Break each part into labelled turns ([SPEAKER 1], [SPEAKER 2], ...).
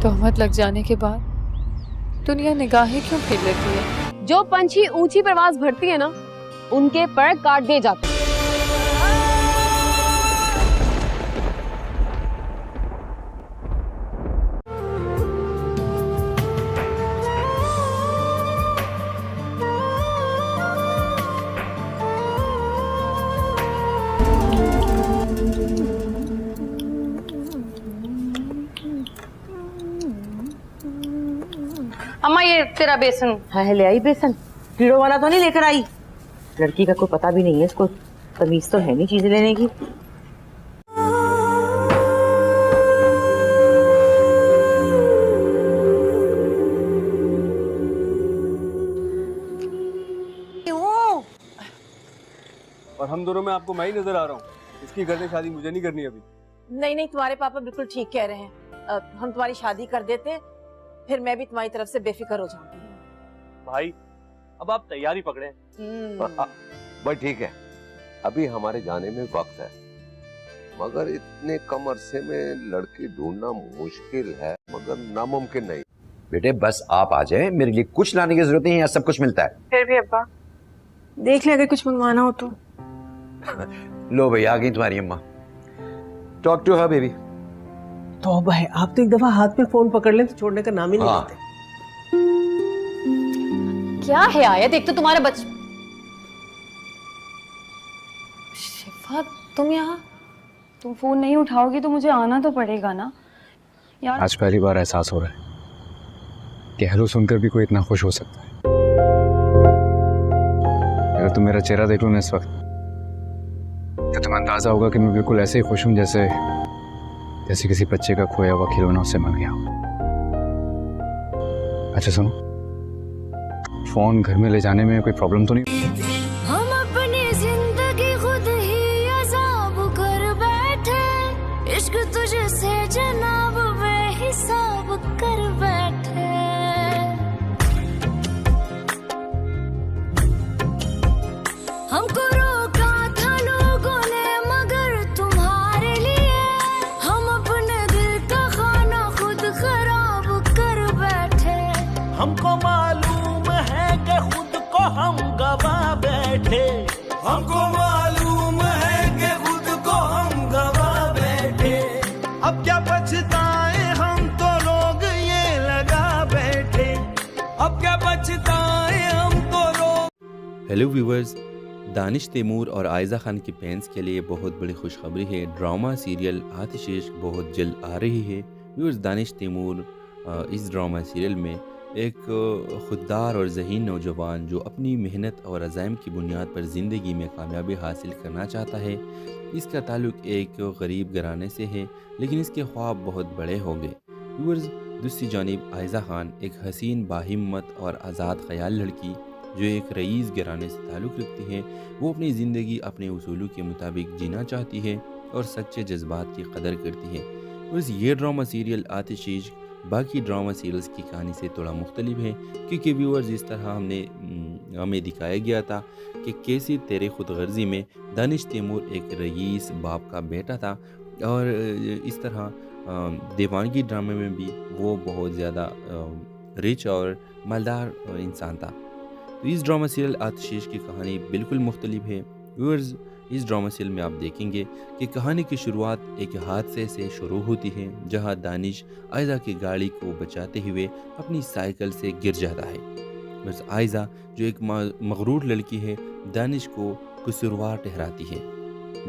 [SPEAKER 1] तोहमत लग जाने के बाद दुनिया निगाहें क्यों फेर लेती है?
[SPEAKER 2] जो पंछी ऊंची परवाज भरती है ना, उनके पर काट दिए जाते हैं।
[SPEAKER 3] अम्मा ये तेरा बेसन।
[SPEAKER 4] है ले आई बेसन, कीड़ों वाला तो नहीं लेकर आई? लड़की का कोई पता भी नहीं है, इसको तमीज तो है नहीं चीजें लेने की।
[SPEAKER 5] और हम दोनों में आपको मैं ही नजर आ रहा हूँ। इसकी करने शादी मुझे नहीं करनी अभी।
[SPEAKER 6] नहीं नहीं, तुम्हारे पापा बिल्कुल ठीक कह रहे हैं। हम तुम्हारी शादी कर देते, फिर मैं भी तुम्हारी तरफ से बेफिक्र हो जाऊंगी।
[SPEAKER 5] भाई अब आप तैयारी पकड़े।
[SPEAKER 7] भाई ठीक है, अभी हमारे जाने में वक्त है, मगर इतने कम अरसे में लड़की ढूंढना मुश्किल है मगर नामुमकिन नहीं।
[SPEAKER 8] बेटे बस आप आ जाए, मेरे लिए कुछ लाने की जरूरत नहीं है, यहाँ सब कुछ मिलता है।
[SPEAKER 1] फिर भी अब्बा देख ले, अगर कुछ मंगवाना हो तो।
[SPEAKER 8] लो भाई आ गई तुम्हारी अम्मा। Talk to her baby.
[SPEAKER 9] तौबा है, आप तो एक दफा हाथ में फोन पकड़ लें तो छोड़ने का नाम ही नहीं लेते।
[SPEAKER 2] क्या है आयत, एक तो तुम्हारा
[SPEAKER 1] शिफा तुम यहाँ, तुम फोन नहीं उठाओगी तो मुझे आना तो पड़ेगा ना यार।
[SPEAKER 10] आज पहली बार एहसास हो रहा है कि हेलो सुनकर भी कोई इतना खुश हो सकता है। अगर तुम मेरा चेहरा देख लो ना इस वक्त, तो तुम्हें अंदाजा होगा कि मैं बिल्कुल ऐसे ही खुश हूं जैसे किसी बच्चे का खोया हुआ खिलौना उससे मिल गया हो। अच्छा सुनो, फोन घर में ले जाने में कोई प्रॉब्लम तो नहीं?
[SPEAKER 11] हम अपनी जिंदगी खुद ही अज़ाब कर बैठे, इश्क तुझसे जनाब बेहिसाब कर बैठे। हमको रोका था लोगों ने मगर तुम्हारे लिए, हम अपने दिल का खाना खुद खराब कर बैठे।
[SPEAKER 12] हमको मालूम है कि खुद को हम गवा बैठे, हमको मालूम है कि खुद को हम गवा बैठे। अब क्या पछताए हम तो लोग ये लगा बैठे, अब क्या पछताए हम तो लोग।
[SPEAKER 13] हेलो व्यूवर्स, दानिश तैमूर और आयज़ा खान की फैंस के लिए बहुत बड़ी खुशखबरी है। ड्रामा सीरियल आतिश इश्क बहुत जल्द आ रही है। व्यूवर्स, दानिश तैमूर इस ड्रामा सीरियल में एक खुददार और ज़हीन नौजवान जो अपनी मेहनत और अज़ाइम की बुनियाद पर ज़िंदगी में कामयाबी हासिल करना चाहता है। इसका ताल्लुक़ एक गरीब घराने से है, लेकिन इसके ख्वाब बहुत बड़े होंगे। व्यूवर्स, दूसरी जानिब आयज़ा खान एक हसीन, बाहिम्मत और आज़ाद ख़याल लड़की जो एक रईस घराने से ताल्लुक़ रखती है, वो अपनी ज़िंदगी अपने उसूलों के मुताबिक जीना चाहती है और सच्चे जज्बात की कदर करती है। बस ये ड्रामा सीरियल आतिश इश्क बाकी ड्रामा सीरियल्स की कहानी से थोड़ा मुख्तलिफ है, क्योंकि व्यूअर्स इस तरह हमें दिखाया गया था कि कैसे तेरे खुद गर्जी में दानिश तैमूर एक रईस बाप का बेटा था, और इस तरह दीवानगी ड्रामे में भी वो बहुत ज़्यादा रिच और मालदार इंसान था। तो इस ड्रामा सीरियल आतिश इश्क की कहानी बिल्कुल मुख्तलिफ है। व्यूअर्स, इस ड्रामा सीरियल में आप देखेंगे कि कहानी की शुरुआत एक हादसे से शुरू होती है, जहां दानिश आयज़ा की गाड़ी को बचाते हुए अपनी साइकिल से गिर जाता है। बस आयज़ा जो एक मगरूर लड़की है, दानिश को कसूरवार ठहराती है।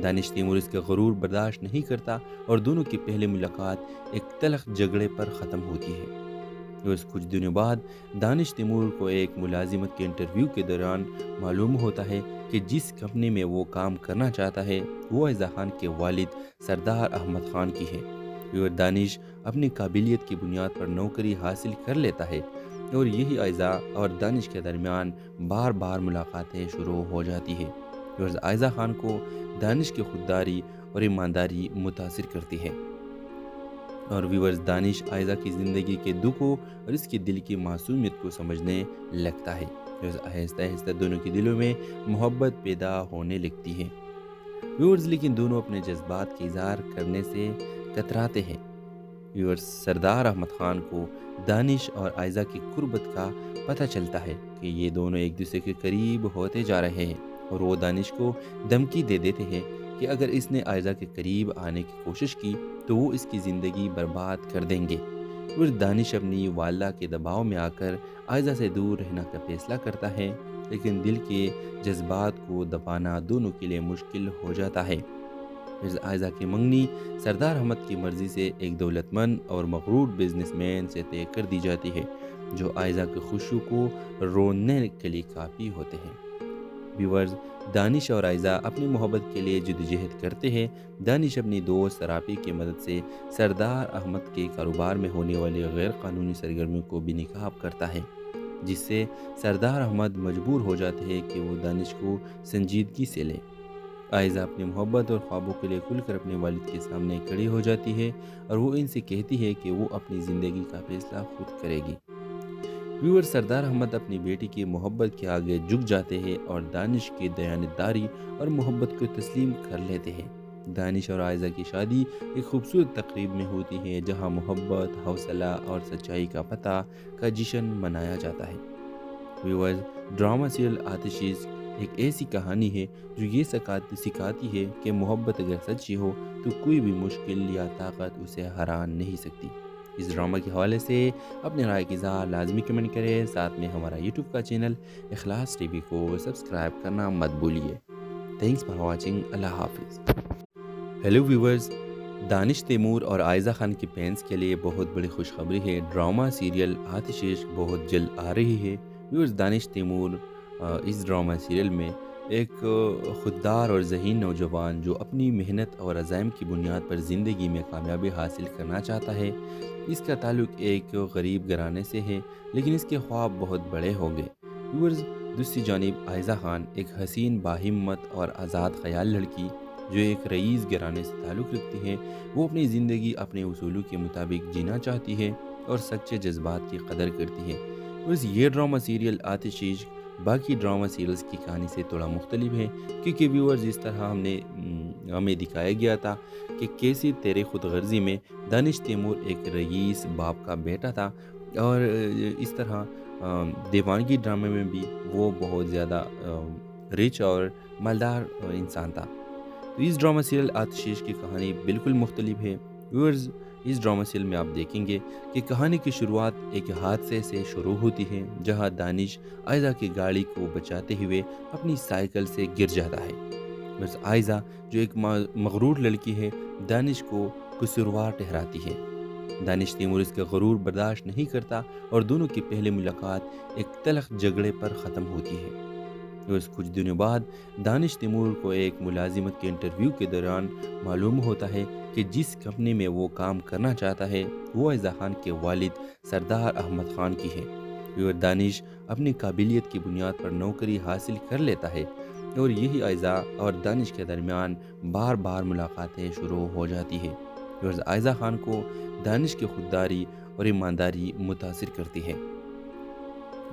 [SPEAKER 13] दानिश तैमूर इसका गरूर बर्दाश्त नहीं करता और दोनों की पहली मुलाकात एक तल्ख झगड़े पर ख़त्म होती है। बस कुछ दिनों बाद दानिश तैमूर को एक मुलाजिमत के इंटरव्यू के दौरान मालूम होता है कि जिस कंपनी में वो काम करना चाहता है वो आयज़ा खान के वालिद सरदार अहमद खान की है। और दानिश अपनी काबिलियत की बुनियाद पर नौकरी हासिल कर लेता है और यही आयज़ा और दानिश के दरमियान बार बार मुलाकातें शुरू हो जाती है। और आयज़ा खान को दानिश की खुददारी और ईमानदारी मुतासिर करती है। और व्यूअर्स, दानिश आयज़ा की ज़िंदगी के दुखों और इसके दिल की मासूमियत को समझने लगता है। आहिस्ता आहिस्ता दोनों के दिलों में मोहब्बत पैदा होने लगती है। व्यूअर्स, लेकिन दोनों अपने जज्बात के इज़हार करने से कतराते हैं। व्यूअर्स, सरदार अहमद खान को दानिश और आयज़ा की कुर्बत का पता चलता है कि ये दोनों एक दूसरे के करीब होते जा रहे हैं और वो दानिश को धमकी दे देते हैं कि अगर इसने आयज़ा के करीब आने की कोशिश की तो वो इसकी ज़िंदगी बर्बाद कर देंगे। फिर दानिश अपनी वालदा के दबाव में आकर आयज़ा से दूर रहने का फैसला करता है, लेकिन दिल के जज्बात को दबाना दोनों के लिए मुश्किल हो जाता है। फिर आयज़ा की मंगनी सरदार अहमद की मर्ज़ी से एक दौलतमंद और मगरूर बिजनेसमैन से तय कर दी जाती है, जो आयज़ा की खुशी को रोकने के लिए काफ़ी होते हैं। व्यूअर्स, दानिश और आयज़ा अपनी मोहब्बत के लिए जद्दोजहद करते हैं। दानिश अपनी दोस्त राफी की मदद से सरदार अहमद के कारोबार में होने वाली गैर कानूनी सरगर्मियों को भी निकाब करता है, जिससे सरदार अहमद मजबूर हो जाते हैं कि वो दानिश को संजीदगी से ले। आयज़ा अपनी मोहब्बत और ख्वाबों के लिए खुलकर अपने वालिद के सामने खड़ी हो जाती है और वो इनसे कहती है कि वो अपनी ज़िंदगी का फैसला खुद करेगी। व्यूअर, सरदार अहमद अपनी बेटी की मोहब्बत के आगे झुक जाते हैं और दानिश की दयानतदारी और मोहब्बत को तस्लीम कर लेते हैं। दानिश और आयज़ा की शादी एक खूबसूरत तकरीब में होती है, जहां मोहब्बत, हौसला और सच्चाई का पता का जश्न मनाया जाता है। व्यूअर्स, ड्रामा सीरियल आतिश एक ऐसी कहानी है जो ये सिखाती है कि मोहब्बत अगर सच्ची हो तो कोई भी मुश्किल या ताकत उसे हरा नहीं सकती। इस ड्रामा के हवाले से अपने राय की इज़हार लाजमी कमेंट करें। साथ में हमारा यूट्यूब का चैनल इखलास टीवी को सब्सक्राइब करना मत भूलिए। Thanks for watching. अल्लाह हाफिज़। हेलो व्यूवर्स, दानिश तैमूर और आयज़ा खान की फैंस के लिए बहुत बड़ी खुशखबरी है। ड्रामा सीरियल आतिश इश्क बहुत जल्द आ रही है। व्यूवर्स, दानिश तैमूर इस ड्रामा सीरियल में एक खुददार और ज़हीन नौजवान जो अपनी मेहनत और अज़ाइम की बुनियाद पर ज़िंदगी में कामयाबी हासिल करना चाहता है। इसका ताल्लुक़ एक गरीब घराने से है, लेकिन इसके ख्वाब बहुत बड़े होंगे। व्यूअर्स, दूसरी जानिब आयज़ा खान एक हसीन, बाहिम्मत और आज़ाद ख़याल लड़की जो एक रईस घराने से ताल्लुक़ रखती है, वो अपनी ज़िंदगी अपने उसूलों के मुताबिक जीना चाहती है और सच्चे जज्बात की कदर करती है। बस ये ड्रामा सीरियल आतिश इश्क बाकी ड्रामा सीरियल्स की कहानी से थोड़ा मुख्तलिफ है, क्योंकि व्यूअर्स जिस तरह हमें दिखाया गया था कि कैसे तेरे खुद गर्जी में दानिश तैमूर एक रईस बाप का बेटा था, और इस तरह दीवानगी ड्रामे में भी वो बहुत ज़्यादा रिच और मालदार इंसान था। तो इस ड्रामा सीरियल आतिश इश्क की कहानी बिल्कुल मुख्तलिफ है। व्यूअर्स, इस ड्रामा सीरियल में आप देखेंगे कि कहानी की शुरुआत एक हादसे से शुरू होती है, जहां दानिश आयज़ा की गाड़ी को बचाते हुए अपनी साइकिल से गिर जाता है। बस आयज़ा जो एक मगरूर लड़की है, दानिश को कसूरवार ठहराती है। दानिश तैमूर इसका गरूर बर्दाश्त नहीं करता और दोनों की पहली मुलाकात एक तल्ख झगड़े पर ख़त्म होती है। बस कुछ दिनों बाद दानिश तैमूर को एक मुलाजिमत के इंटरव्यू के दौरान मालूम होता है कि जिस कंपनी में वो काम करना चाहता है वो आयज़ा खान के वालिद सरदार अहमद खान की है। और दानिश अपनी काबिलियत की बुनियाद पर नौकरी हासिल कर लेता है और यही आयज़ा और दानिश के दरमियान बार बार मुलाकातें शुरू हो जाती है। और आयज़ा खान को दानिश की खुददारी और ईमानदारी मुतासिर करती है।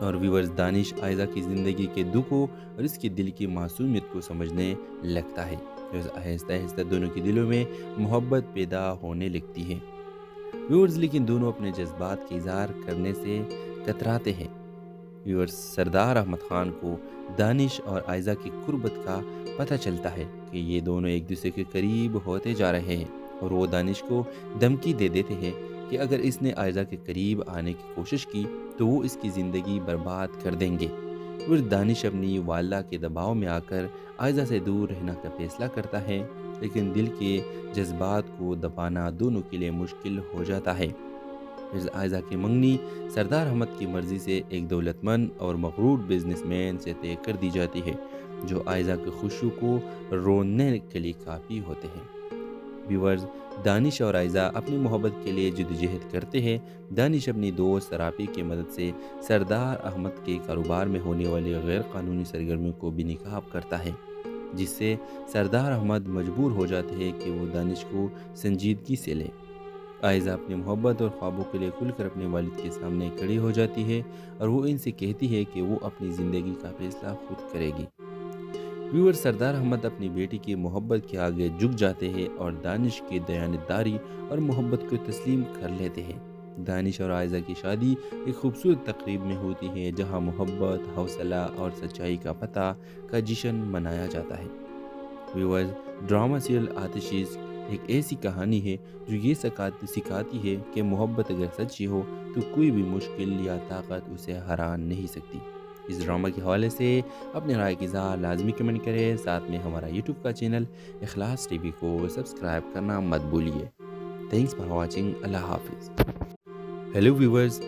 [SPEAKER 13] और व्यूअर्स, दानिश आयज़ा की ज़िंदगी के दुखों और इसके दिल की मासूमियत को समझने लगता है। आहिस्ता आहिस्ता दोनों के दिलों में मोहब्बत पैदा होने लगती है। व्यूअर्स, लेकिन दोनों अपने जज्बात के इज़हार करने से कतराते हैं। व्यूअर्स, सरदार अहमद खान को दानिश और आयज़ा की कुर्बत का पता चलता है कि ये दोनों एक दूसरे के करीब होते जा रहे हैं और वो दानिश को धमकी दे देते हैं कि अगर इसने आयज़ा के करीब आने की कोशिश की तो वो इसकी ज़िंदगी बर्बाद कर देंगे। फिर दानिश अपनी वालदा के दबाव में आकर आयज़ा से दूर रहने का फैसला करता है, लेकिन दिल के जज्बात को दबाना दोनों के लिए मुश्किल हो जाता है। फिर आयज़ा की मंगनी सरदार अहमद की मर्ज़ी से एक दौलतमंद और मगरूर बिजनेसमैन से तय कर दी जाती है, जो आयज़ा की खुशी को रोकने के लिए काफ़ी होते हैं। व्यूअर्स, दानिश और आयज़ा अपनी मोहब्बत के लिए जद्दोजहद करते हैं। दानिश अपनी दोस्त राफी की मदद से सरदार अहमद के कारोबार में होने वाली गैर कानूनी सरगर्मियों को भी निकाब करता है, जिससे सरदार अहमद मजबूर हो जाते हैं कि वो दानिश को संजीदगी से ले। आयज़ा अपनी मोहब्बत और ख्वाबों के लिए खुलकर अपने वालिद के सामने खड़ी हो जाती है और वो इनसे कहती है कि वो अपनी ज़िंदगी का फैसला खुद करेगी। व्यूअर सरदार अहमद अपनी बेटी की मोहब्बत के आगे झुक जाते हैं और दानिश की दयानतदारी और मोहब्बत को तस्लीम कर लेते हैं। दानिश और आयज़ा की शादी एक खूबसूरत तकरीब में होती है जहां मोहब्बत, हौसला और सच्चाई का पता का जश्न मनाया जाता है। व्यूअर्स, ड्रामा सीरियल आतिशीज़ एक ऐसी कहानी है जो ये सिखाती है कि मोहब्बत अगर सच्ची हो तो कोई भी मुश्किल या ताकत उसे हरा नहीं सकती। इस ड्रामा के हवाले से अपने राय की इज़हार लाजमी कमेंट करें। साथ में हमारा यूट्यूब का चैनल इखलास टीवी को सब्सक्राइब करना मत भूलिए। Thanks for watching. अल्लाह हाफिज़। हेलो व्यूवर्स,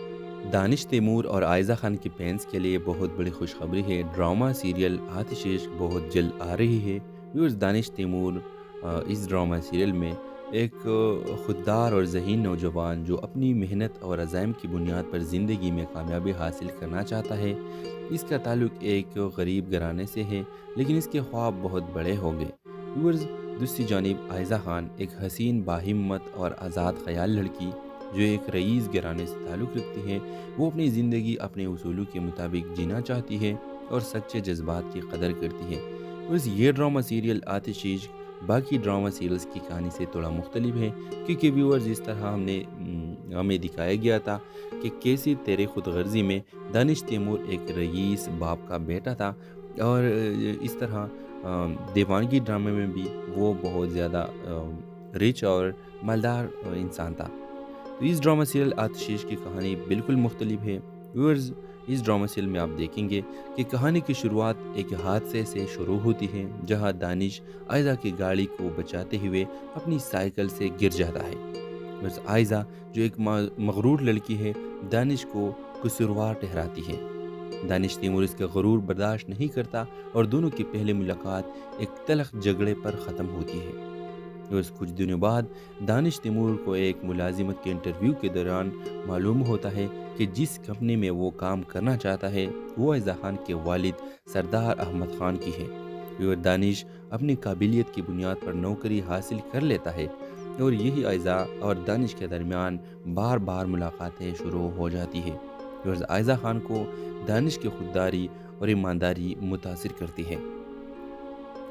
[SPEAKER 13] दानिश तैमूर और आयज़ा खान की फैंस के लिए बहुत बड़ी खुशखबरी है। ड्रामा सीरियल आतिश बहुत जल्द आ रही है। व्यूवर्स, दानिश तैमूर इस ड्रामा सीरियल में एक खुददार और ज़हीन नौजवान जो अपनी मेहनत और अज़ाइम की बुनियाद पर ज़िंदगी में कामयाबी हासिल करना चाहता है। इसका ताल्लुक़ एक गरीब घराने से है, लेकिन इसके ख्वाब बहुत बड़े होंगे। व्यूअर्स, दूसरी जानिब आयज़ा खान एक हसीन, बाहिम्मत और आज़ाद ख्याल लड़की जो एक रईस घराने से ताल्लुक़ रखती है, वो अपनी ज़िंदगी अपने उसूलों के मुताबिक जीना चाहती है और सच्चे जज्बात की कदर करती है। व्यूअर्स, ये ड्रामा सीरियल आतिशीज़ बाकी ड्रामा सीरियल्स की कहानी से थोड़ा मुख्तलिफ है, क्योंकि व्यूअर्स इस तरह हमें दिखाया गया था कि कैसे तेरे खुद गर्जी में दानिश तैमूर एक रईस बाप का बेटा था, और इस तरह दीवानगी ड्रामे में भी वो बहुत ज़्यादा रिच और मालदार इंसान था। तो इस ड्रामा सीरियल आतिशीज़ की कहानी बिल्कुल मुख्तलिफ है। व्यूअर्स, इस ड्रामा सीरियल में आप देखेंगे कि कहानी की शुरुआत एक हादसे से शुरू होती है जहां दानिश आयज़ा की गाड़ी को बचाते हुए अपनी साइकिल से गिर जाता है। बस आयज़ा जो एक मगरूर लड़की है, दानिश को कसूरवार ठहराती है। दानिश तैमूर इसका गरूर बर्दाश्त नहीं करता और दोनों की पहली मुलाकात एक तल्ख झगड़े पर ख़त्म होती है। बस कुछ दिनों बाद दानिश तैमूर को एक मुलाजिमत के इंटरव्यू के दौरान मालूम होता है कि जिस कंपनी में वो काम करना चाहता है वो आयज़ा खान के वालिद सरदार अहमद खान की है। और दानिश अपनी काबिलियत की बुनियाद पर नौकरी हासिल कर लेता है और यही आयज़ा और दानिश के दरमियान बार बार मुलाकातें शुरू हो जाती है। और आयज़ा खान को दानिश की खुददारी और ईमानदारी मुतासिर करती है।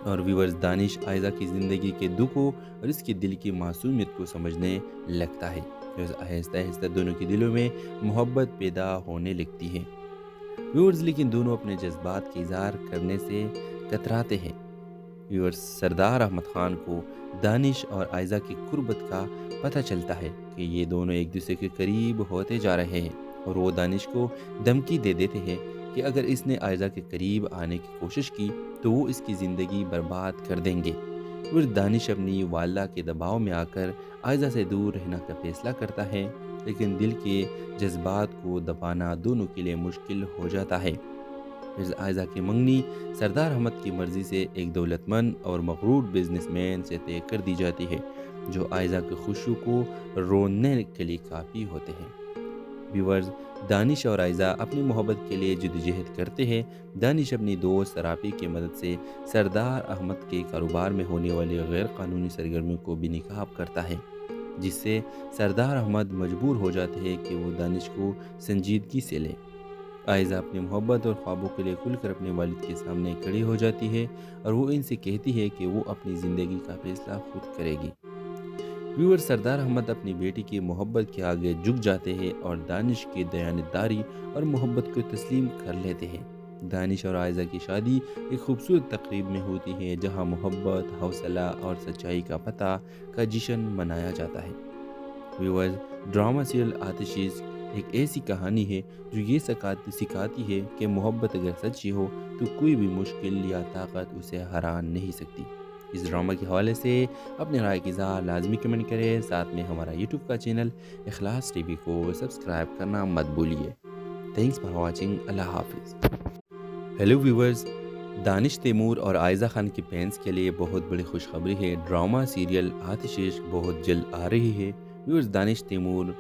[SPEAKER 13] और व्यूअर्स, दानिश आयज़ा की ज़िंदगी के दुखों और इसके दिल की मासूमियत को समझने लगता है। आहिस्ता आहिस्ता दोनों के दिलों में मोहब्बत पैदा होने लगती है। व्यूअर्स, लेकिन दोनों अपने जज्बात का इज़हार करने से कतराते हैं। व्यूअर्स, सरदार अहमद खान को दानिश और आयज़ा की कुर्बत का पता चलता है कि ये दोनों एक दूसरे के करीब होते जा रहे हैं, और वो दानिश को धमकी दे देते हैं कि अगर इसने आयज़ा के करीब आने की कोशिश की तो वो इसकी ज़िंदगी बर्बाद कर देंगे। फिर दानिश अपनी वालिदा के दबाव में आकर आयज़ा से दूर रहने का फैसला करता है, लेकिन दिल के जज्बात को दबाना दोनों के लिए मुश्किल हो जाता है। फिर आयज़ा की मंगनी सरदार अहमद की मर्ज़ी से एक दौलतमंद और मगरूर बिजनेसमैन से तय कर दी जाती है, जो आयज़ा की खुशियों को रोकने के लिए काफ़ी होते हैं। व्यूअर्स, दानिश और आयज़ा अपनी मोहब्बत के लिए जद्दोजहद करते हैं। दानिश अपनी दोस्त राफी की मदद से सरदार अहमद के कारोबार में होने वाली गैर कानूनी सरगर्मियों को भी निकाब करता है, जिससे सरदार अहमद मजबूर हो जाते हैं कि वो दानिश को संजीदगी से ले। आयज़ा अपनी मोहब्बत और ख्वाबों के लिए खुलकर अपने वालिद के सामने खड़ी हो जाती है और वो इनसे कहती है कि वो अपनी ज़िंदगी का फैसला खुद करेगी। व्यूअर, सरदार अहमद अपनी बेटी की मोहब्बत के आगे झुक जाते हैं और दानिश की दयानतदारी और मोहब्बत को तस्लीम कर लेते हैं। दानिश और आयज़ा की शादी एक खूबसूरत तकरीब में होती है जहां मोहब्बत, हौसला और सच्चाई का पता का जश्न मनाया जाता है। व्यूअर्स, ड्रामा सीरियल आतिशीज़ एक ऐसी कहानी है जो ये सिखाती है कि मोहब्बत अगर सच्ची हो तो कोई भी मुश्किल या ताकत उसे हरा नहीं सकती। इस ड्रामा के हवाले से अपने राय की इज़हार लाजमी कमेंट करें। साथ में हमारा यूट्यूब का चैनल इखलास टीवी को सब्सक्राइब करना मत भूलिए। Thanks for watching. अल्लाह हाफिज़। हेलो व्यूवर्स, दानिश तैमूर और आयज़ा खान की फैंस के लिए बहुत बड़ी खुशखबरी है। ड्रामा सीरियल आतिश बहुत जल्द आ रही है। व्यूवर्स, दानिश तैमूर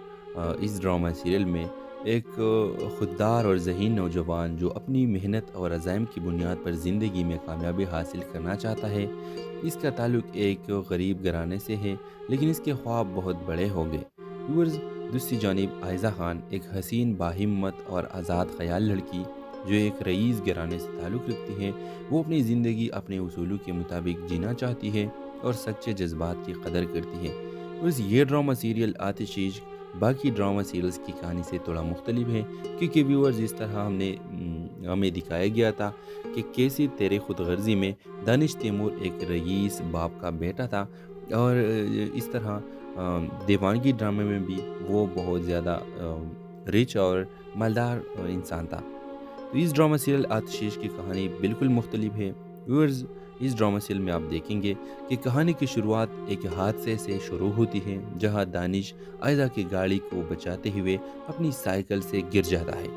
[SPEAKER 13] इस ड्रामा सीरियल में एक खुददार और ज़हीन नौजवान जो अपनी मेहनत और अज़ाइम की बुनियाद पर ज़िंदगी में कामयाबी हासिल करना चाहता है। इसका ताल्लुक़ एक गरीब घराने से है, लेकिन इसके ख्वाब बहुत बड़े होंगे। व्यूअर्स, दूसरी जानिब आयज़ा खान एक हसीन, बाहिम्मत और आज़ाद ख्याल लड़की جو ایک رئیس گھرانے سے تعلق رکھتی ہے، وہ اپنی زندگی اپنے اصولوں کے مطابق جینا چاہتی ہے اور سچے جذبات کی قدر کرتی ہے۔ بس یہ ڈرامہ سیریل آتش عشق باقی ڈرامہ سیریلز کی کہانی سے تھوڑا مختلف ہے، کیونکہ ویورز اس طرح ہمیں دکھایا گیا تھا کہ کیسی تیرے خود غرضی میں دانش تیمور ایک رئیس باپ کا بیٹا تھا، اور اس طرح دیوانگی ڈرامے میں بھی وہ بہت زیادہ رچ اور مالدار انسان تھا۔ تو اس ڈرامہ سیریل آتش عشق کی کہانی بالکل مختلف ہے۔ ویورز اس ڈرامہ سیریل میں آپ دیکھیں گے کہ کہانی کی شروعات ایک حادثے سے شروع ہوتی ہے، جہاں دانش آئزہ کی گاڑی کو بچاتے ہوئے اپنی سائیکل سے گر جاتا ہے۔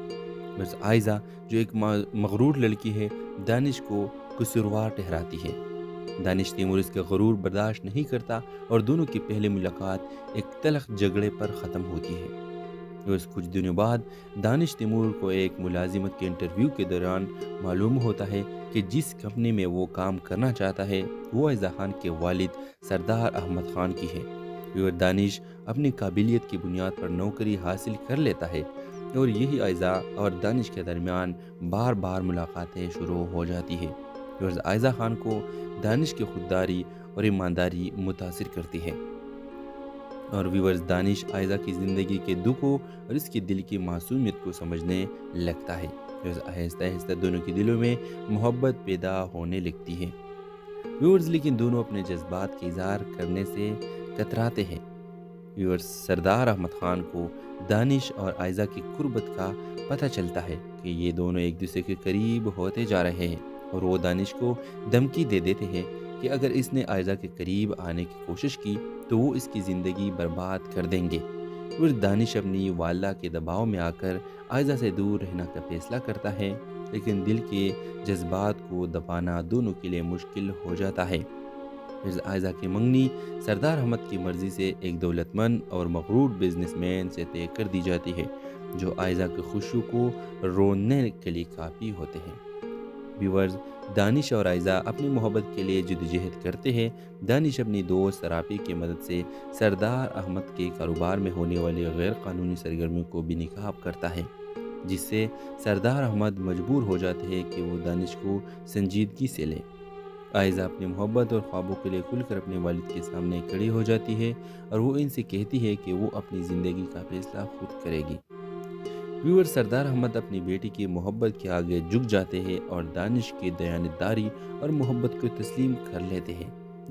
[SPEAKER 13] بس آئزہ جو ایک مغرور لڑکی ہے، دانش کو قصوروار ٹھہراتی ہے۔ دانش تیمور اس کا غرور برداشت نہیں کرتا اور دونوں کی پہلی ملاقات ایک تلخ جھگڑے پر ختم ہوتی ہے۔ بس کچھ دنوں بعد دانش تیمور کو ایک ملازمت کے انٹرویو کے دوران معلوم ہوتا ہے کہ جس کمپنی میں وہ کام کرنا چاہتا ہے وہ آئزہ خان کے والد سردار احمد خان کی ہے۔ اور دانش اپنی قابلیت کی بنیاد پر نوکری حاصل کر لیتا ہے، اور یہی آئزہ اور دانش کے درمیان بار بار ملاقاتیں شروع ہو جاتی ہے۔ اور آئزہ خان کو دانش کی خودداری اور ایمانداری متاثر کرتی ہے، اور ویورز دانش آئزہ کی زندگی کے دکھوں اور اس کی دل کی معصومیت کو سمجھنے لگتا ہے۔ آہستہ آہستہ دونوں کے دلوں میں محبت پیدا ہونے لگتی ہے۔ ویورز لیکن دونوں اپنے جذبات کے اظہار کرنے سے کتراتے ہیں۔ ویورز سردار احمد خان کو دانش اور آئزہ کی قربت کا پتہ چلتا ہے کہ یہ دونوں ایک دوسرے کے قریب ہوتے جا رہے ہیں، اور وہ دانش کو دھمکی دے دیتے ہیں کہ اگر اس نے آئزہ کے قریب آنے کی کوشش کی تو وہ اس کی زندگی برباد کر دیں گے۔ اور دانش اپنی والدہ کے دباؤ میں آ کر آئزہ سے دور رہنا کا فیصلہ کرتا ہے، لیکن دل کے جذبات کو دبانا دونوں کے لیے مشکل ہو جاتا ہے۔ آئزہ کی منگنی سردار احمد کی مرضی سے ایک دولت مند اور مغرور بزنس مین سے طے کر دی جاتی ہے، جو آئزہ کی خوشیوں کو روننے کے لیے کافی ہوتے ہیں۔ ویورز دانش اور آئزہ اپنی محبت کے لیے جدوجہد کرتے ہیں۔ دانش اپنی دوست سراپی کی مدد سے سردار احمد کے کاروبار میں ہونے والی غیر قانونی سرگرمیوں کو بھی نقاب کرتا ہے، جس سے سردار احمد مجبور ہو جاتے ہیں کہ وہ دانش کو سنجیدگی سے لے۔ آئزہ اپنی محبت اور خوابوں کے لیے کھل کر اپنے والد کے سامنے کھڑی ہو جاتی ہے، اور وہ ان سے کہتی ہے کہ وہ اپنی زندگی کا فیصلہ خود کرے گی۔ ویور سردار احمد اپنی بیٹی کی محبت کے آگے جھک جاتے ہیں اور دانش کی دیانتداری اور محبت کو تسلیم کر لیتے ہیں۔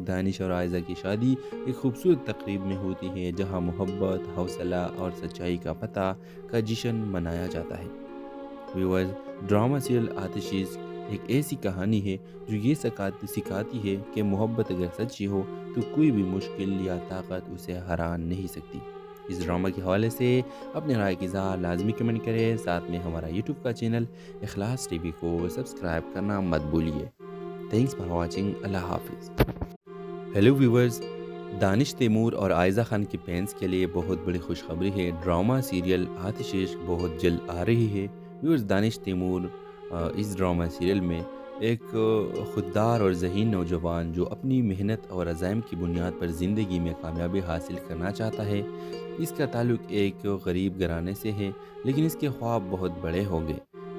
[SPEAKER 13] دانش اور آئزہ کی شادی ایک خوبصورت تقریب میں ہوتی ہے، جہاں محبت، حوصلہ اور سچائی کا پتہ کا جشن منایا جاتا ہے۔ ویورز ڈرامہ سیریل آتش عشق ایک ایسی کہانی ہے جو یہ سکھاتی ہے کہ محبت اگر سچی ہو تو کوئی بھی مشکل یا طاقت اسے ہرا نہیں سکتی۔ اس ڈرامہ کے حوالے سے اپنے رائے کی اظہار لازمی کمنٹ کریں، ساتھ میں ہمارا یوٹیوب کا چینل اخلاص ٹی وی کو سبسکرائب کرنا مت بھولیے۔ تھینکس فار واچنگ، اللہ حافظ۔ ہیلو ویورز، دانش تیمور اور آئزہ خان کی فینس کے لیے بہت بڑی خوشخبری ہے۔ ڈرامہ سیریل آتش عشق بہت جلد آ رہی ہے۔ ویورز دانش تیمور اس ڈرامہ سیریل میں ایک خوددار اور ذہین نوجوان جو اپنی محنت اور عزائم کی بنیاد پر زندگی میں کامیابی حاصل کرنا چاہتا ہے۔ اس کا تعلق ایک غریب گھرانے سے ہے، لیکن اس کے خواب بہت بڑے ہوں گے۔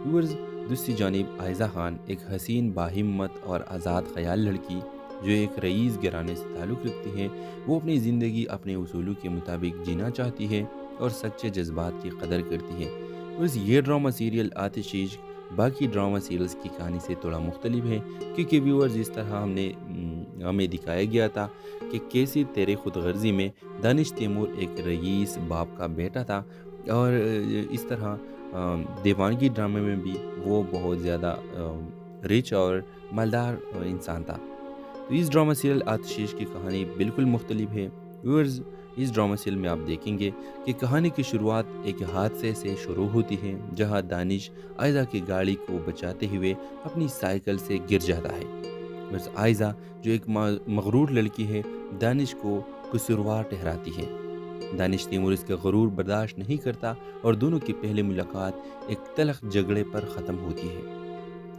[SPEAKER 13] ویورز دوسری جانب آئزہ خان ایک حسین باہمت اور آزاد خیال لڑکی جو ایک رئیس گھرانے سے تعلق رکھتی ہے، وہ اپنی زندگی اپنے اصولوں کے مطابق جینا چاہتی ہے اور سچے جذبات کی قدر کرتی ہے۔ بس یہ ڈرامہ سیریل آتش عشق باقی ڈرامہ سیریلز کی کہانی سے تھوڑا مختلف ہے، کیونکہ ویورز اس طرح ہمیں دکھایا گیا تھا کہ کیسی تیرے خود غرضی میں دانش تیمور ایک رئیس باپ کا بیٹا تھا، اور اس طرح دیوانگی ڈرامے میں بھی وہ بہت زیادہ رچ اور مالدار انسان تھا۔ تو اس ڈرامہ سیریل آتش عشق کی کہانی بالکل مختلف ہے۔ ویورز اس ڈرامہ سیریل میں آپ دیکھیں گے کہ کہانی کی شروعات ایک حادثے سے شروع ہوتی ہے، جہاں دانش آئزہ کی گاڑی کو بچاتے ہوئے اپنی سائیکل سے گر جاتا ہے۔ بس آئزہ جو ایک مغرور لڑکی ہے، دانش کو قصوروار ٹھہراتی ہے۔ دانش تیمور اس کا غرور برداشت نہیں کرتا اور دونوں کی پہلی ملاقات ایک تلخ جھگڑے پر ختم ہوتی ہے۔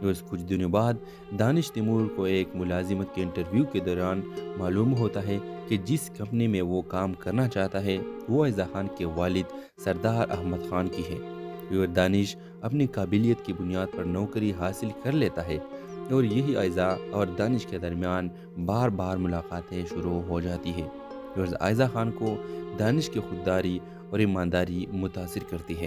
[SPEAKER 13] بس کچھ دنوں بعد دانش تیمور کو ایک ملازمت کے انٹرویو کے دوران معلوم ہوتا ہے کہ جس کمپنی میں وہ کام کرنا چاہتا ہے وہ آئزہ خان کے والد سردار احمد خان کی ہے۔ اور دانش اپنی قابلیت کی بنیاد پر نوکری حاصل کر لیتا ہے اور یہی آئزہ اور دانش کے درمیان بار بار ملاقاتیں شروع ہو جاتی ہے۔ ویورز، آئزہ خان کو دانش کی خودداری اور ایمانداری متاثر کرتی ہے،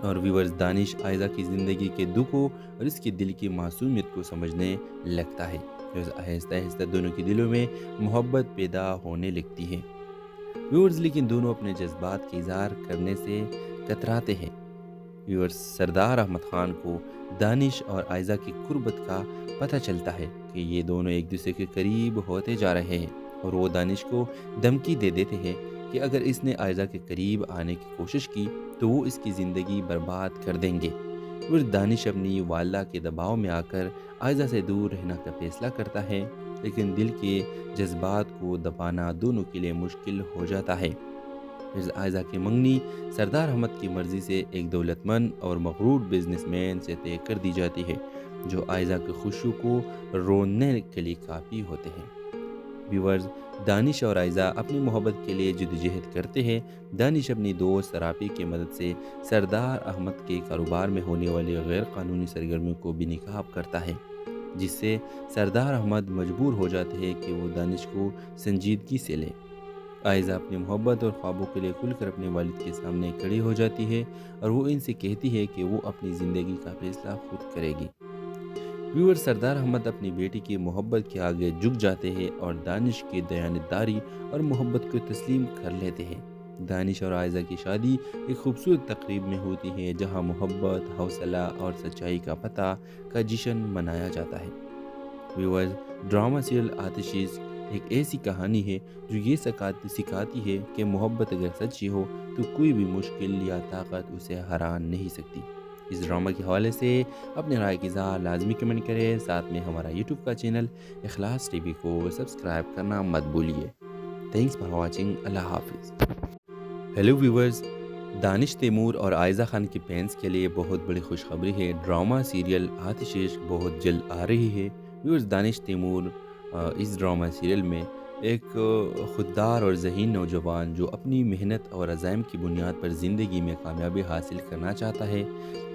[SPEAKER 13] اور ویورز دانش آئزہ کی زندگی کے دکھوں اور اس کے دل کی معصومیت کو سمجھنے لگتا ہے۔ آہستہ آہستہ دونوں کے دلوں میں محبت پیدا ہونے لگتی ہے۔ ویورز، لیکن دونوں اپنے جذبات کے اظہار کرنے سے کتراتے ہیں۔ ویورز، سردار احمد خان کو دانش اور آئزہ کی قربت کا پتہ چلتا ہے کہ یہ دونوں ایک دوسرے کے قریب ہوتے جا رہے ہیں، اور وہ دانش کو دھمکی دے دیتے ہیں کہ اگر اس نے آئزہ کے قریب آنے کی کوشش کی تو وہ اس کی زندگی برباد کر دیں گے۔ اور دانش اپنی والدہ کے دباؤ میں آ کر آئزہ سے دور رہنا کا فیصلہ کرتا ہے، لیکن دل کے جذبات کو دبانا دونوں کے لیے مشکل ہو جاتا ہے۔ آئزہ کی منگنی سردار احمد کی مرضی سے ایک دولت مند اور مغرور بزنس مین سے طے کر دی جاتی ہے، جو آئزہ کی خوشیوں کو روننے کے لیے کافی ہوتے ہیں۔ ویورز، دانش اور آئزہ اپنی محبت کے لیے جدوجہد کرتے ہیں۔ دانش اپنی دوست راپی کی مدد سے سردار احمد کے کاروبار میں ہونے والی غیر قانونی سرگرمیوں کو بھی نقاب کرتا ہے، جس سے سردار احمد مجبور ہو جاتے ہیں کہ وہ دانش کو سنجیدگی سے لیں۔ آئزہ اپنی محبت اور خوابوں کے لیے کھل کر اپنے والد کے سامنے کھڑی ہو جاتی ہے، اور وہ ان سے کہتی ہے کہ وہ اپنی زندگی کا فیصلہ خود کرے گی۔ ویور، سردار احمد اپنی بیٹی کی محبت کے آگے جھک جاتے ہیں اور دانش کی دیانتداری اور محبت کو تسلیم کر لیتے ہیں۔ دانش اور آئزہ کی شادی ایک خوبصورت تقریب میں ہوتی ہے، جہاں محبت، حوصلہ اور سچائی کا پتہ کا جشن منایا جاتا ہے۔ ویورز، ڈرامہ سیریل آتشیز ایک ایسی کہانی ہے جو یہ سکھاتی ہے کہ محبت اگر سچی ہو تو کوئی بھی مشکل یا طاقت اسے ہرا نہیں سکتی۔ اس ڈرامہ کے حوالے سے اپنے رائے کی اظہار لازمی کمنٹ کریں، ساتھ میں ہمارا یوٹیوب کا چینل اخلاص ٹی وی کو سبسکرائب کرنا مت بھولیے۔ تھینکس فار واچنگ، اللہ حافظ۔ ہیلو ویورز، دانش تیمور اور آئزہ خان کی فینس کے لیے بہت بڑی خوشخبری ہے۔ ڈرامہ سیریل آتش عشق بہت جلد آ رہی ہے۔ ویورز، دانش تیمور اس ڈرامہ سیریل میں ایک خوددار اور ذہین نوجوان جو اپنی محنت اور عزائم کی بنیاد پر زندگی میں کامیابی حاصل کرنا چاہتا ہے۔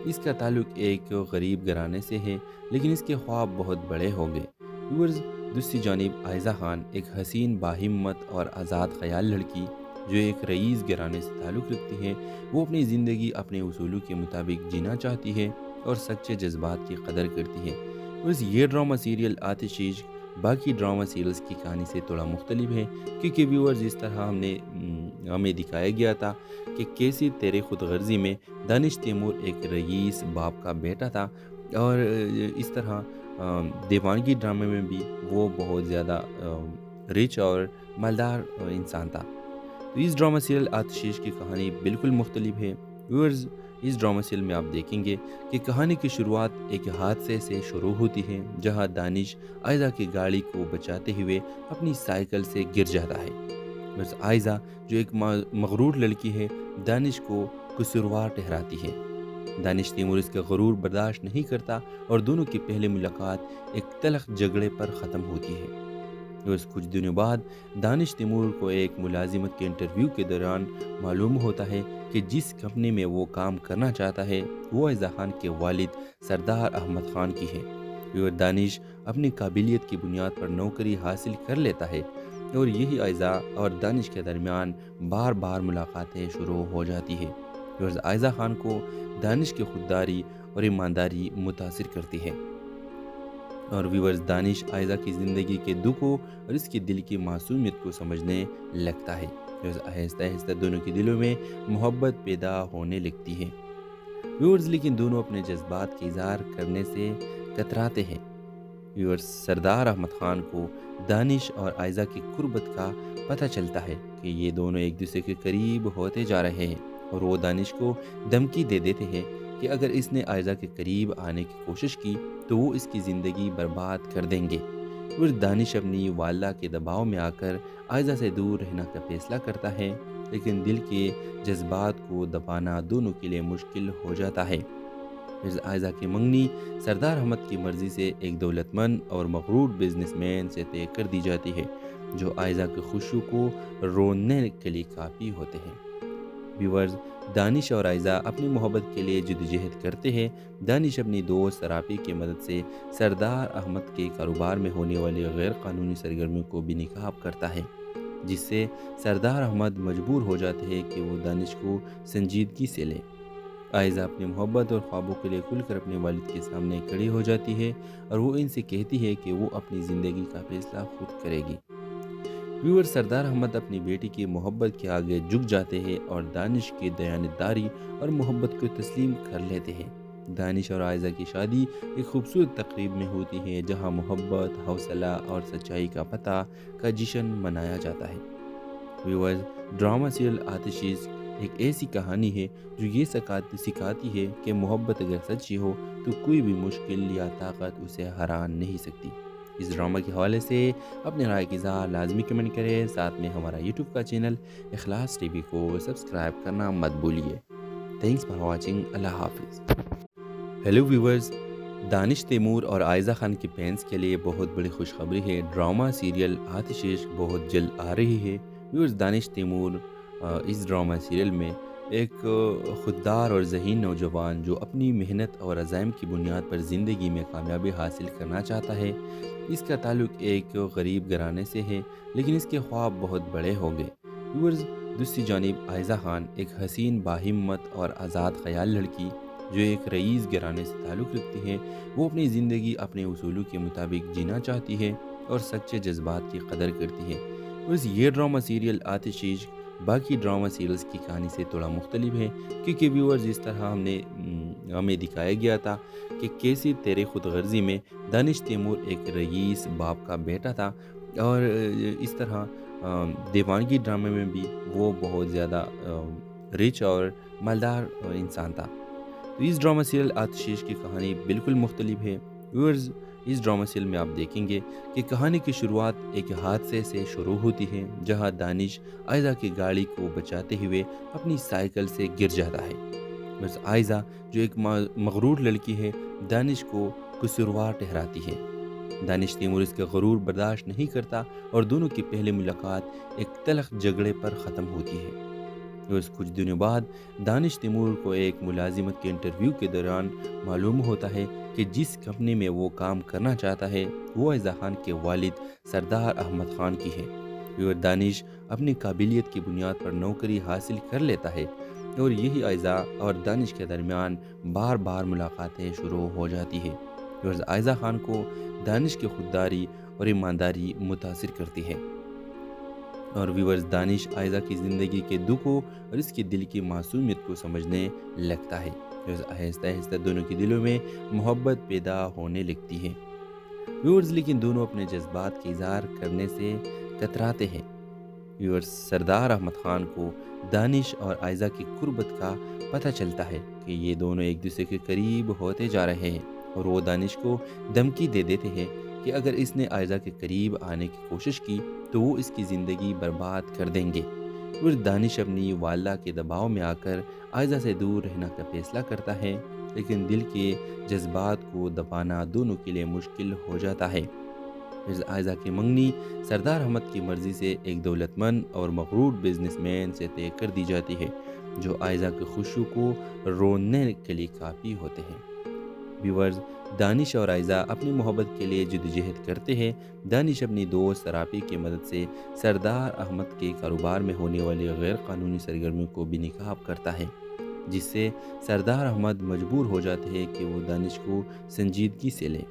[SPEAKER 13] اس کا تعلق ایک غریب گھرانے سے ہے، لیکن اس کے خواب بہت بڑے ہو گئے۔ ویورز، دوسری جانب آئزہ خان ایک حسین، باہمت اور آزاد خیال لڑکی جو ایک رئیس گھرانے سے تعلق رکھتی ہے۔ وہ اپنی زندگی اپنے اصولوں کے مطابق جینا چاہتی ہے اور سچے جذبات کی قدر کرتی ہے۔ ویورز، یہ ڈرامہ سیریل آتش عشق باقی ڈرامہ سیریلز کی کہانی سے تھوڑا مختلف ہے، کیونکہ ویورز اس طرح ہمیں دکھایا گیا تھا کہ کیسی تیرے خود غرضی میں دانش تیمور ایک رئیس باپ کا بیٹا تھا، اور اس طرح دیوانگی ڈرامے میں بھی وہ بہت زیادہ رچ اور مالدار انسان تھا۔ تو اس ڈرامہ سیریل آتش عشق کی کہانی بالکل مختلف ہے۔ ویورز، اس ڈرامہ سیریل میں آپ دیکھیں گے کہ کہانی کی شروعات ایک حادثے سے شروع ہوتی ہے، جہاں دانش آئزہ کی گاڑی کو بچاتے ہوئے اپنی سائیکل سے گر جاتا ہے۔ بس آئزہ جو ایک مغرور لڑکی ہے، دانش کو قصوروار ٹھہراتی ہے۔ دانش تیمور اس کا غرور برداشت نہیں کرتا اور دونوں کی پہلی ملاقات ایک تلخ جھگڑے پر ختم ہوتی ہے۔ بس کچھ دنوں بعد دانش تیمور کو ایک ملازمت کے انٹرویو کے دوران معلوم ہوتا ہے کہ جس کمپنی میں وہ کام کرنا چاہتا ہے وہ آئزہ خان کے والد سردار احمد خان کی ہے۔ اور دانش اپنی قابلیت کی بنیاد پر نوکری حاصل کر لیتا ہے، اور یہی آئزہ اور دانش کے درمیان بار بار ملاقاتیں شروع ہو جاتی ہے۔ اور آئزہ خان کو دانش کی خودداری اور ایمانداری متاثر کرتی ہے، اور ویورز دانش آئزہ کی زندگی کے دکھوں اور اس کے دل کی معصومیت کو سمجھنے لگتا ہے۔ آہستہ آہستہ دونوں کے دلوں میں محبت پیدا ہونے لگتی ہے۔ ویورز، لیکن دونوں اپنے جذبات کے اظہار کرنے سے کتراتے ہیں۔ ویورز، سردار احمد خان کو دانش اور آئزہ کی قربت کا پتہ چلتا ہے کہ یہ دونوں ایک دوسرے کے قریب ہوتے جا رہے ہیں، اور وہ دانش کو دھمکی دے دیتے ہیں کہ اگر اس نے آئزہ کے قریب آنے کی کوشش کی تو وہ اس کی زندگی برباد کر دیں گے۔ اور دانش اپنی والدہ کے دباؤ میں آ کر آئزہ سے دور رہنا کا فیصلہ کرتا ہے، لیکن دل کے جذبات کو دبانا دونوں کے لیے مشکل ہو جاتا ہے۔ آئزہ کی منگنی سردار احمد کی مرضی سے ایک دولت مند اور مغرور بزنس مین سے طے کر دی جاتی ہے، جو آئزہ کی خوشیوں کو روننے کے لیے کافی ہوتے ہیں۔ व्यूअर्स, दानिश और आयज़ा अपनी मोहब्बत के लिए जद्दोजहद करते हैं। दानिश अपनी दोस्त सरापी की मदद से सरदार अहमद के कारोबार में होने वाली गैर कानूनी सरगर्मियों को बेनकाब करता है, जिससे सरदार अहमद मजबूर हो जाते हैं कि वो दानिश को संजीदगी से ले। आयज़ा अपनी मोहब्बत और ख्वाबों के लिए खुलकर अपने वालिद के सामने खड़ी हो जाती है और वो इनसे कहती है कि वो अपनी ज़िंदगी का फैसला खुद करेगी। व्यूअर, सरदार अहमद अपनी बेटी की मोहब्बत के आगे झुक जाते हैं और दानिश की दयानतदारी और मोहब्बत को तस्लीम कर लेते हैं। दानिश और आयज़ा की शादी एक खूबसूरत तकरीब में होती है, जहां मोहब्बत, हौसला और सच्चाई का पता का जश्न मनाया जाता है। व्यूअर्स, ड्रामा सीरियल आतिश एक ऐसी कहानी है जो ये सिखाती है कि मोहब्बत अगर सच्ची हो तो कोई भी मुश्किल या ताकत उसे हरा नहीं सकती। इस ड्रामा के हवाले से अपने राय की इज़हार लाजमी कमेंट करें। साथ में हमारा यूट्यूब का चैनल इखलास टीवी को सब्सक्राइब करना मत भूलिए। Thanks for watching. अल्लाह हाफिज़। हेलो व्यूवर्स, दानिश तैमूर और आयज़ा खान की फैंस के लिए बहुत बड़ी खुशखबरी है। ड्रामा सीरियल आतिश इश्क बहुत जल्द आ रही है। व्यूवर्स, दानिश तैमूर इस ड्रामा सीरियल में एक खुददार और ज़हीन नौजवान जो अपनी मेहनत और अज़ाइम की बुनियाद पर ज़िंदगी में कामयाबी हासिल करना चाहता है। इसका ताल्लुक़ एक गरीब घराने से है, लेकिन इसके ख्वाब बहुत बड़े होंगे। व्यूअर्स, दूसरी जानिब आयज़ा खान एक हसीन, बाहिम्मत और आज़ाद ख़याल लड़की जो एक रईस घराने से ताल्लुक़ रखती है, वो अपनी ज़िंदगी अपने उसूलों के मुताबिक जीना चाहती है और सच्चे जज्बात की कदर करती है। बस ये ड्रामा सीरियल आतिश इश्क बाकी ड्रामा सीरियल्स की कहानी से थोड़ा मुख्तलिफ है, क्योंकि व्यूअर्स जिस तरह हमें दिखाया गया था कि कैसे तेरे खुद गर्जी में दानिश तैमूर एक रईस बाप का बेटा था, और इस तरह दीवानगी ड्रामे में भी वो बहुत ज़्यादा रिच और मालदार इंसान था। तो इस ड्रामा सीरियल आतिश इश्क की कहानी बिल्कुल मुख्तलिफ है। व्यूअर्स, इस ड्रामा सीरियल में आप देखेंगे कि कहानी की शुरुआत एक हादसे से शुरू होती है, जहां दानिश आयज़ा की गाड़ी को बचाते हुए अपनी साइकिल से गिर जाता है। बस आयज़ा जो एक मगरूर लड़की है, दानिश को कसूरवार ठहराती है। दानिश तैमूर इसका गरूर बर्दाश्त नहीं करता और दोनों की पहली मुलाकात एक तल्ख झगड़े पर ख़त्म होती है। बस कुछ दिनों बाद दानिश तैमूर को एक मुलाजिमत के इंटरव्यू के दौरान मालूम होता है कि जिस कंपनी में वो काम करना चाहता है वो आयज़ा खान के वालिद सरदार अहमद खान की है। और दानिश अपनी काबिलियत की बुनियाद पर नौकरी हासिल कर लेता है और यही आयज़ा और दानिश के दरमियान बार बार मुलाकातें शुरू हो जाती है। और आयज़ा खान को दानिश की खुददारी और ईमानदारी मुतासिर करती है। और व्यूअर्स, दानिश आयज़ा की ज़िंदगी के दुखों और इसके दिल की मासूमियत को समझने लगता है। आहिस्ता आहिस्ता दोनों के दिलों में मोहब्बत पैदा होने लगती है। व्यूअर्स, लेकिन दोनों अपने जज्बात के इज़हार करने से कतराते हैं। व्यूअर्स, सरदार अहमद खान को दानिश और आयज़ा की कुर्बत का पता चलता है कि ये दोनों एक दूसरे के करीब होते जा रहे हैं, और वो दानिश को धमकी दे देते हैं कि अगर इसने आयज़ा के करीब आने की कोशिश की तो वो इसकी ज़िंदगी बर्बाद कर देंगे। और दानिश अपनी वालिदा के दबाव में आकर आयज़ा से दूर रहने का फैसला करता है, लेकिन दिल के जज्बात को दबाना दोनों के लिए मुश्किल हो जाता है। आयज़ा की मंगनी सरदार अहमद की मर्ज़ी से एक दौलतमंद और मगरूर बिजनेसमैन से तय कर दी जाती है, जो आयज़ा की खुशी को रोकने के लिए काफ़ी होते हैं। व्यूअर्स, दानिश और आयज़ा अपनी मोहब्बत के लिए जद्दोजहद करते हैं। दानिश अपनी दोस्त सरापी की मदद से सरदार अहमद के कारोबार में होने वाली गैर कानूनी सरगर्मियों को बेनकाब करता है, जिससे सरदार अहमद मजबूर हो जाते हैं कि वो दानिश को संजीदगी से ले।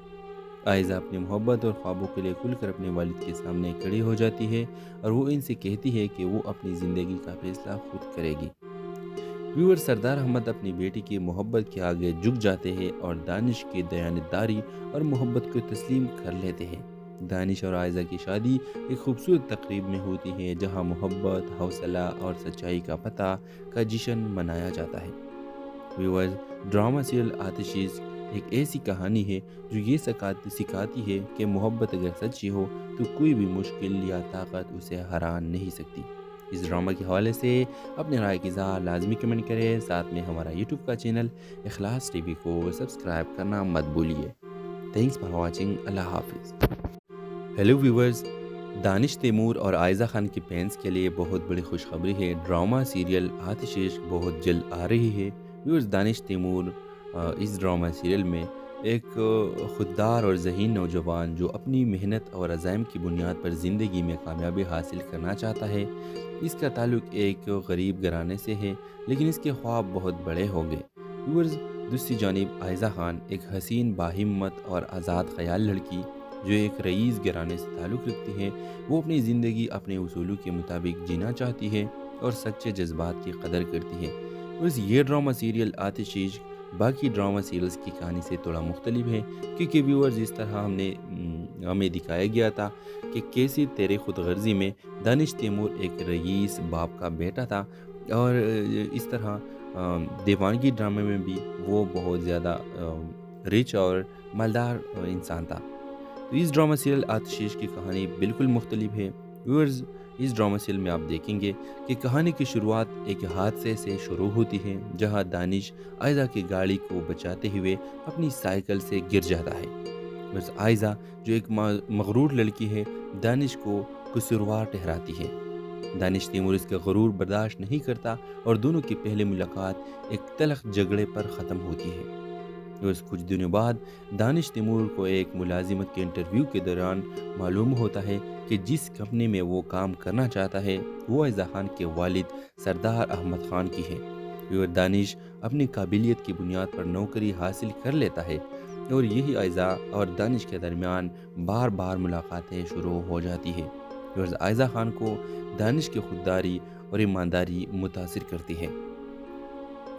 [SPEAKER 13] आयज़ा अपनी मोहब्बत और ख्वाबों के लिए खुलकर अपने वालिद के सामने खड़ी हो जाती है और वो इनसे कहती है कि वो अपनी ज़िंदगी का फैसला खुद करेगी। व्यूअर, सरदार अहमद अपनी बेटी की मोहब्बत के आगे झुक जाते हैं और दानिश की दयानतदारी और मोहब्बत को तस्लीम कर लेते हैं। दानिश और आयज़ा की शादी एक खूबसूरत तकरीब में होती है, जहां मोहब्बत, हौसला और सच्चाई का पता का जश्न मनाया जाता है। व्यूअर्स, ड्रामा सीरियल आतिश इश्क एक ऐसी कहानी है जो ये सिखाती है कि मोहब्बत अगर सच्ची हो तो कोई भी मुश्किल या ताकत उसे हरा नहीं सकती। इस ड्रामा के हवाले से अपने राय की इज़हार लाजमी कमेंट करें। साथ में हमारा यूट्यूब का चैनल इखलास टीवी को सब्सक्राइब करना मत भूलिए। Thanks for watching. अल्लाह हाफिज़। हेलो व्यूवर्स, دانش تیمور اور عائزہ خان کی فینس کے لیے بہت بڑی خوشخبری ہے، ڈرامہ سیریل آتش عشق بہت جلد آ رہی ہے۔ ویورز، دانش تیمور اس ڈرامہ سیریل میں ایک خوددار اور ذہین نوجوان جو اپنی محنت اور عزائم کی بنیاد پر زندگی میں کامیابی حاصل کرنا چاہتا ہے۔ اس کا تعلق ایک غریب گھرانے سے ہے، لیکن اس کے خواب بہت بڑے ہوں گے۔ ویورز، دوسری جانب عائزہ خان ایک حسین باہمت اور آزاد خیال لڑکی جو ایک رئیس گھرانے سے تعلق رکھتی ہے، وہ اپنی زندگی اپنے اصولوں کے مطابق جینا چاہتی ہے اور سچے جذبات کی قدر کرتی ہے۔ بس یہ ڈرامہ سیریل آتش عشق باقی ڈرامہ سیریلز کی کہانی سے تھوڑا مختلف ہے، کیونکہ ویورز اس طرح ہمیں دکھایا گیا تھا کہ کیسے تیرے خود غرضی میں دانش تیمور ایک رئیس باپ کا بیٹا تھا، اور اس طرح دیوانگی ڈرامے میں بھی وہ بہت زیادہ رچ اور مالدار انسان تھا۔ تو اس ڈرامہ سیریل آتش عشق کی کہانی بالکل مختلف ہے۔ ویورز، اس ڈرامہ سیریل میں آپ دیکھیں گے کہ کہانی کی شروعات ایک حادثے سے شروع ہوتی ہے، جہاں دانش عائزہ کی گاڑی کو بچاتے ہوئے اپنی سائیکل سے گر جاتا ہے۔ بس عائزہ جو ایک مغرور لڑکی ہے، دانش کو قصوروار ٹھہراتی ہے۔ دانش تیمور اس کا غرور برداشت نہیں کرتا اور دونوں کی پہلی ملاقات ایک تلخ جھگڑے پر ختم ہوتی ہے۔ بس کچھ دنوں بعد دانش تیمور کو ایک ملازمت کے انٹرویو کے دوران معلوم ہوتا ہے کہ جس کمپنی میں وہ کام کرنا چاہتا ہے وہ عائزہ خان کے والد سردار احمد خان کی ہے۔ اور دانش اپنی قابلیت کی بنیاد پر نوکری حاصل کر لیتا ہے، اور یہی عائزہ اور دانش کے درمیان بار بار ملاقاتیں شروع ہو جاتی ہے۔ اور عائزہ خان کو دانش کی خودداری اور ایمانداری متاثر کرتی ہے،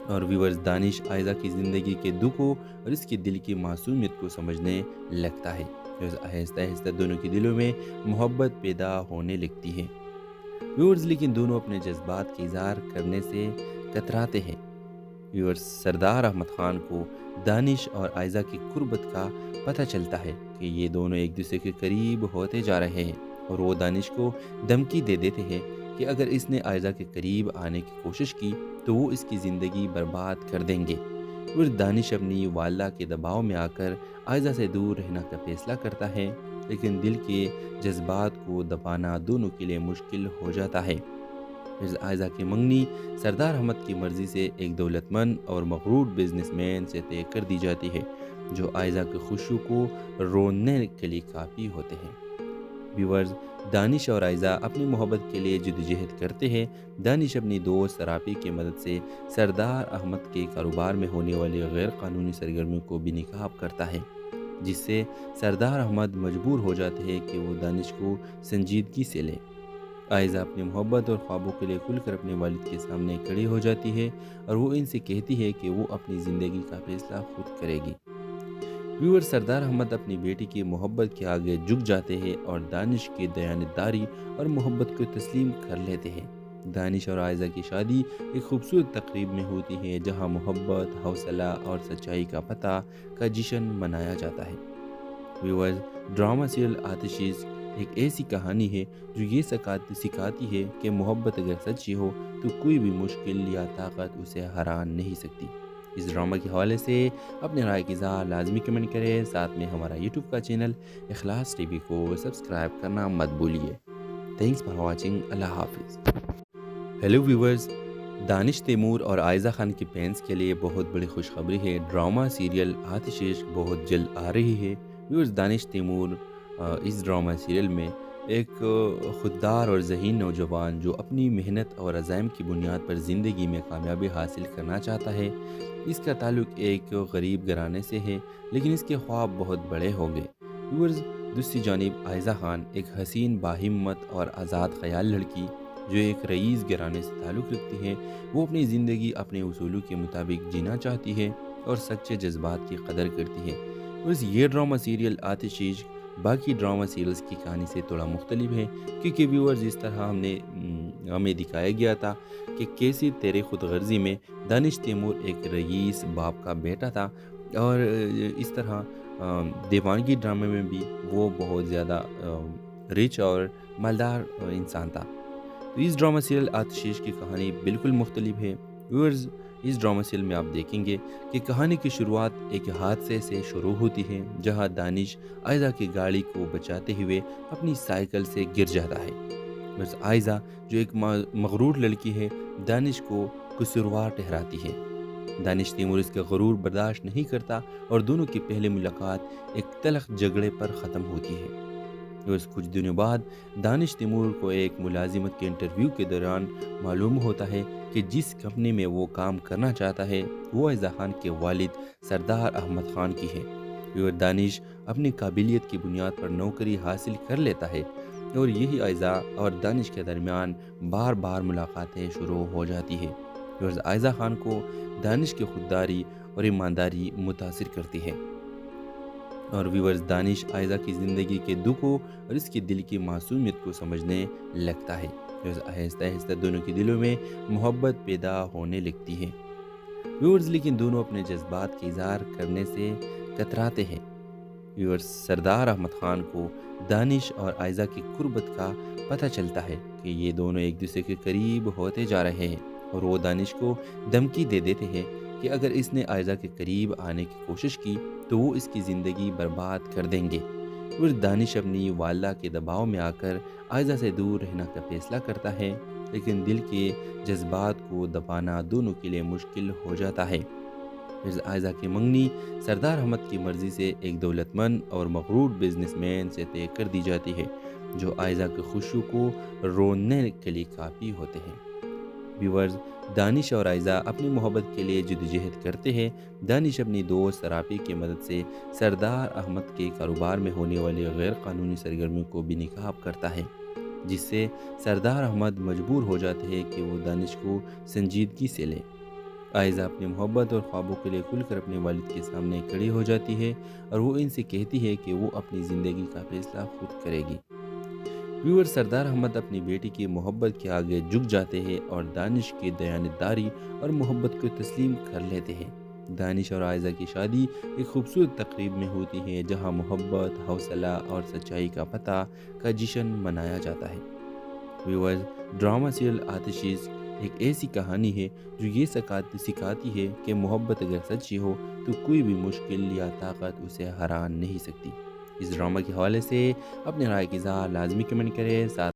[SPEAKER 13] اور ویورز، دانش عائزہ کی زندگی کے دکھوں اور اس کے دل کی معصومیت کو سمجھنے لگتا ہے۔ آہستہ آہستہ دونوں کے دلوں میں محبت پیدا ہونے لگتی ہے۔ ویورز، لیکن دونوں اپنے جذبات کے اظہار کرنے سے کتراتے ہیں۔ ویورز، سردار احمد خان کو دانش اور عائزہ کی قربت کا پتہ چلتا ہے کہ یہ دونوں ایک دوسرے کے قریب ہوتے جا رہے ہیں، اور وہ دانش کو دھمکی دے دیتے ہیں کہ اگر اس نے عائزہ کے قریب آنے کی کوشش کی تو وہ اس کی زندگی برباد کر دیں گے۔ اور دانش اپنی والدہ کے دباؤ میں آ کر عائزہ سے دور رہنا کا فیصلہ کرتا ہے، لیکن دل کے جذبات کو دبانا دونوں کے لیے مشکل ہو جاتا ہے۔ عائزہ کی منگنی سردار احمد کی مرضی سے ایک دولت مند اور مغرور بزنس مین سے طے کر دی جاتی ہے، جو عائزہ کی خوشیوں کو روننے کے لیے کافی ہوتے ہیں۔ ویورز، دانش اور عائزہ اپنی محبت کے لیے جدوجہد کرتے ہیں۔ دانش اپنی دوست رافی کی مدد سے سردار احمد کے کاروبار میں ہونے والی غیر قانونی سرگرمیوں کو بھی نقاب کرتا ہے، جس سے سردار احمد مجبور ہو جاتے ہیں کہ وہ دانش کو سنجیدگی سے لیں۔ عائزہ اپنی محبت اور خوابوں کے لیے کھل کر اپنے والد کے سامنے کھڑی ہو جاتی ہے، اور وہ ان سے کہتی ہے کہ وہ اپنی زندگی کا فیصلہ خود کرے گی۔ ویور، سردار احمد اپنی بیٹی کی محبت کے آگے جھک جاتے ہیں اور دانش کی دیانتداری اور محبت کو تسلیم کر لیتے ہیں۔ دانش اور عائزہ کی شادی ایک خوبصورت تقریب میں ہوتی ہے، جہاں محبت، حوصلہ اور سچائی کا پتہ کا جشن منایا جاتا ہے۔ ویورز، ڈرامہ سیریل آتش عشق ایک ایسی کہانی ہے جو یہ سکھاتی ہے کہ محبت اگر سچی ہو تو کوئی بھی مشکل یا طاقت اسے ہرا نہیں سکتی۔ اس ڈرامہ کے حوالے سے اپنے رائے کی اظہار لازمی کمنٹ کریں، ساتھ میں ہمارا یوٹیوب کا چینل اخلاص ٹی وی کو سبسکرائب کرنا مت بھولیے۔ Thanks for watching. اللہ حافظ۔ ہیلو ویورز، دانش تیمور اور عائزہ خان کی فینس کے لیے بہت بڑی خوشخبری ہے، ڈرامہ سیریل آتش عشق بہت جلد آ رہی ہے۔ ویورز، دانش تیمور اس ڈرامہ سیریل میں ایک خوددار اور ذہین نوجوان جو اپنی محنت اور عزائم کی بنیاد پر زندگی میں کامیابی حاصل کرنا چاہتا ہے۔ اس کا تعلق ایک غریب گھرانے سے ہے، لیکن اس کے خواب بہت بڑے ہوں گے۔ ویورز، دوسری جانب عائزہ خان ایک حسین باہمت اور آزاد خیال لڑکی جو ایک رئیس گھرانے سے تعلق رکھتی ہے، وہ اپنی زندگی اپنے اصولوں کے مطابق جینا چاہتی ہے اور سچے جذبات کی قدر کرتی ہے۔ بس یہ ڈرامہ سیریل آتش عشق باقی ڈرامہ سیریلز کی کہانی سے تھوڑا مختلف ہے، کیونکہ ویورز اس طرح ہمیں دکھایا گیا تھا کہ کیسے تیرے خود غرضی میں دانش تیمور ایک رئیس باپ کا بیٹا تھا، اور اس طرح دیوانگی ڈرامے میں بھی وہ بہت زیادہ رچ اور مالدار انسان تھا۔ تو اس ڈرامہ سیریل آتش عشق کی کہانی بالکل مختلف ہے۔ ویورز، اس ڈرامہ سیریل میں آپ دیکھیں گے کہ کہانی کی شروعات ایک حادثے سے شروع ہوتی ہے جہاں دانش آئزہ کی گاڑی کو بچاتے ہوئے اپنی سائیکل سے گر جاتا ہے۔ بس آئزہ جو ایک مغرور لڑکی ہے دانش کو قصوروار ٹھہراتی ہے۔ دانش تیمور اس کا غرور برداشت نہیں کرتا اور دونوں کی پہلی ملاقات ایک تلخ جھگڑے پر ختم ہوتی ہے۔ بس کچھ دنوں بعد دانش تیمور کو ایک ملازمت کے انٹرویو کے دوران معلوم ہوتا ہے کہ جس کمپنی میں وہ کام کرنا چاہتا ہے وہ آئزہ خان کے والد سردار احمد خان کی ہے۔ اور دانش اپنی قابلیت کی بنیاد پر نوکری حاصل کر لیتا ہے اور یہی آئزہ اور دانش کے درمیان بار بار ملاقاتیں شروع ہو جاتی ہے۔ اور آئزہ خان کو دانش کی خودداری اور ایمانداری متاثر کرتی ہے اور ویورز دانش آئزہ کی زندگی کے دکھوں اور اس کے دل کی معصومیت کو سمجھنے لگتا ہے۔ آہستہ آہستہ دونوں کے دلوں میں محبت پیدا ہونے لگتی ہے۔ ویورز لیکن دونوں اپنے جذبات کے اظہار کرنے سے کتراتے ہیں۔ ویورز سردار احمد خان کو دانش اور آئزہ کی قربت کا پتہ چلتا ہے کہ یہ دونوں ایک دوسرے کے قریب ہوتے جا رہے ہیں اور وہ دانش کو دھمکی دے دیتے ہیں کہ اگر اس نے آئزہ کے قریب آنے کی کوشش کی تو وہ اس کی زندگی برباد کر دیں گے۔ اور دانش اپنی والدہ کے دباؤ میں آ کر آئزہ سے دور رہنا کا فیصلہ کرتا ہے لیکن دل کے جذبات کو دبانا دونوں کے لیے مشکل ہو جاتا ہے۔ آئزہ کی منگنی سردار احمد کی مرضی سے ایک دولت مند اور مغرور بزنس مین سے طے کر دی جاتی ہے جو آئزہ کی خوشیوں کو روننے کے لیے کافی ہوتے ہیں۔ ویورز دانش اور آئزہ اپنی محبت کے لیے جدوجہد کرتے ہیں۔ دانش اپنی دوست رافی کی مدد سے سردار احمد کے کاروبار میں ہونے والی غیر قانونی سرگرمیوں کو بھی نقاب کرتا ہے جس سے سردار احمد مجبور ہو جاتے ہیں کہ وہ دانش کو سنجیدگی سے لے۔ آئزہ اپنی محبت اور خوابوں کے لیے کھل کر اپنے والد کے سامنے کھڑی ہو جاتی ہے اور وہ ان سے کہتی ہے کہ وہ اپنی زندگی کا فیصلہ خود کرے گی۔ ویور سردار احمد اپنی بیٹی کی محبت کے آگے جھک جاتے ہیں اور دانش کی دیانتداری اور محبت کو تسلیم کر لیتے ہیں۔ دانش اور آئزہ کی شادی ایک خوبصورت تقریب میں ہوتی ہے جہاں محبت، حوصلہ اور سچائی کا پتہ کا جشن منایا جاتا ہے۔ ویورز ڈرامہ سیریل آتش عشق ایک ایسی کہانی ہے جو یہ سکھاتی ہے کہ محبت اگر سچی ہو تو کوئی بھی مشکل یا طاقت اسے ہرا نہیں سکتی۔ اس ڈرامہ کے حوالے سے اپنے رائے کی اظہار لازمی کمنٹ کریں۔ ساتھ